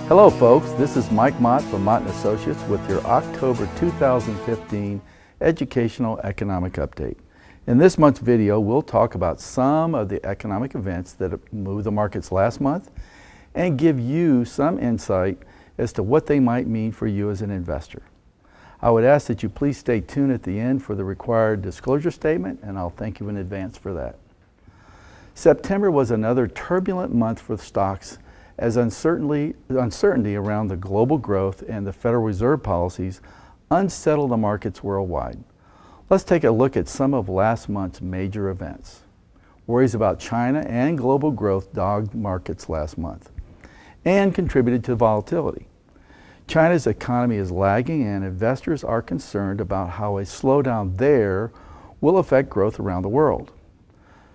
Hello folks, this is Mike Mott from Mott & Associates with your October 2015 Educational Economic Update. In this month's video, we'll talk about some of the economic events that moved the markets last month and give you some insight as to what they might mean for you as an investor. I would ask that you please stay tuned at the end for the required disclosure statement, and I'll thank you in advance for that. September was another turbulent month for stocks as uncertainty around the global growth and the Federal Reserve policies unsettled the markets worldwide. Let's take a look at some of last month's major events. Worries about China and global growth dogged markets last month and contributed to volatility. China's economy is lagging and investors are concerned about how a slowdown there will affect growth around the world.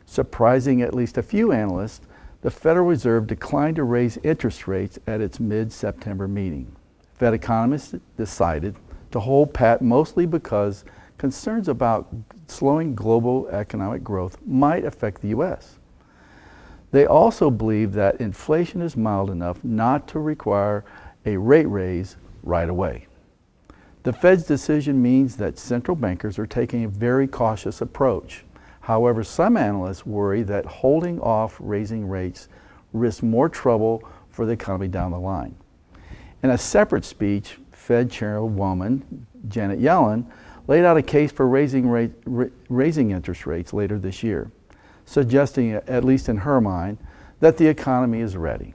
Surprising at least a few analysts, the Federal Reserve declined to raise interest rates at its mid-September meeting. Fed economists decided to hold pat mostly because concerns about slowing global economic growth might affect the U.S. They also believe that inflation is mild enough not to require a rate raise right away. The Fed's decision means that central bankers are taking a very cautious approach. However, some analysts worry that holding off raising rates risks more trouble for the economy down the line. In a separate speech, Fed Chairwoman Janet Yellen laid out a case for raising interest rates later this year, suggesting, at least in her mind, that the economy is ready.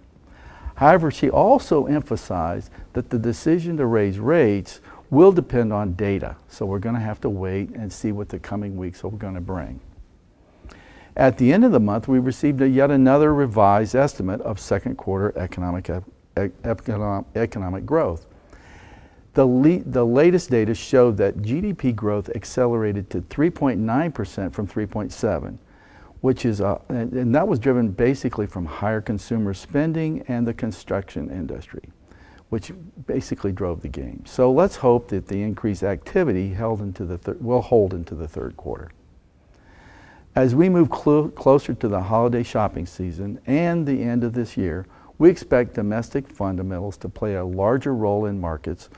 However, she also emphasized that the decision to raise rates will depend on data, so we're going to have to wait and see what the coming weeks are going to bring. At the end of the month, we received yet another revised estimate of second quarter economic growth. The latest data showed that GDP growth accelerated to 3.9% from 3.7%, which is and that was driven basically from higher consumer spending and the construction industry, which basically drove the game. So let's hope that the increased activity will hold into the third quarter. As we move closer to the holiday shopping season and the end of this year, we expect domestic fundamentals to play a larger role in markets.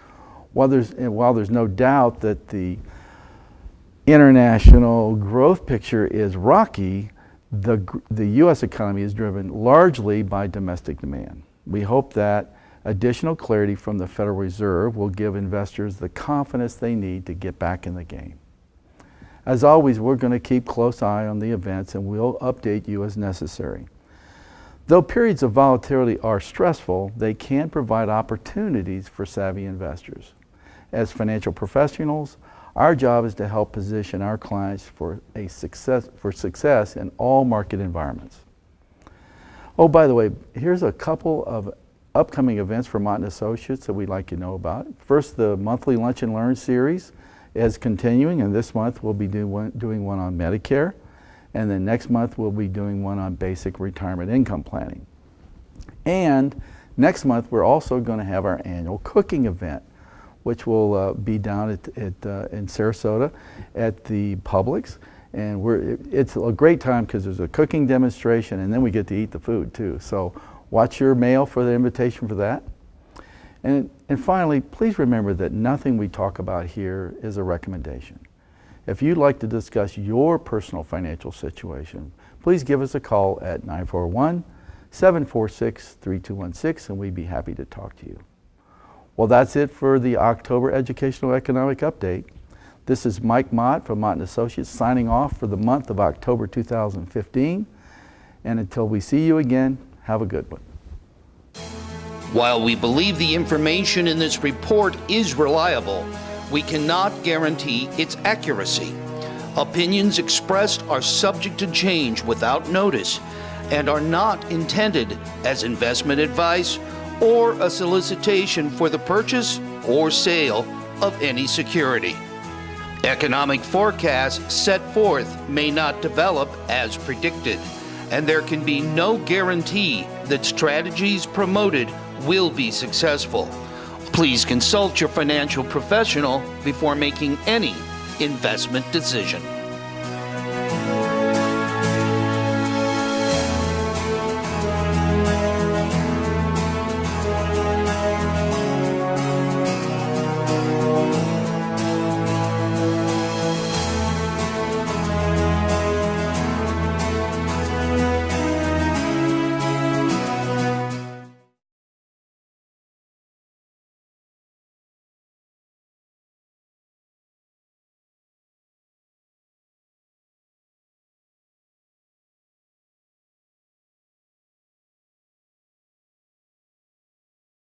While there's no doubt that the international growth picture is rocky, the U.S. economy is driven largely by domestic demand. We hope that additional clarity from the Federal Reserve will give investors the confidence they need to get back in the game. As always, we're going to keep close eye on the events and we'll update you as necessary. Though periods of volatility are stressful, they can provide opportunities for savvy investors. As financial professionals, our job is to help position our clients for success in all market environments. Oh, by the way, here's a couple of upcoming events for Mott & Associates that we'd like you to know about. First, the monthly Lunch and Learn series is continuing, and this month we'll be doing one on Medicare, and then next month we'll be doing one on basic retirement income planning. And next month we're also going to have our annual cooking event, which will be down in Sarasota at the Publix, and it's a great time because there's a cooking demonstration and then we get to eat the food too. So watch your mail for the invitation for that. And finally, please remember that nothing we talk about here is a recommendation. If you'd like to discuss your personal financial situation, please give us a call at 941-746-3216 and we'd be happy to talk to you. Well, that's it for the October Educational Economic Update. This is Mike Mott from Mott & Associates signing off for the month of October 2015. And until we see you again, have a good one. While we believe the information in this report is reliable, we cannot guarantee its accuracy. Opinions expressed are subject to change without notice and are not intended as investment advice or a solicitation for the purchase or sale of any security. Economic forecasts set forth may not develop as predicted, and there can be no guarantee that strategies promoted will be successful. Please consult your financial professional before making any investment decision.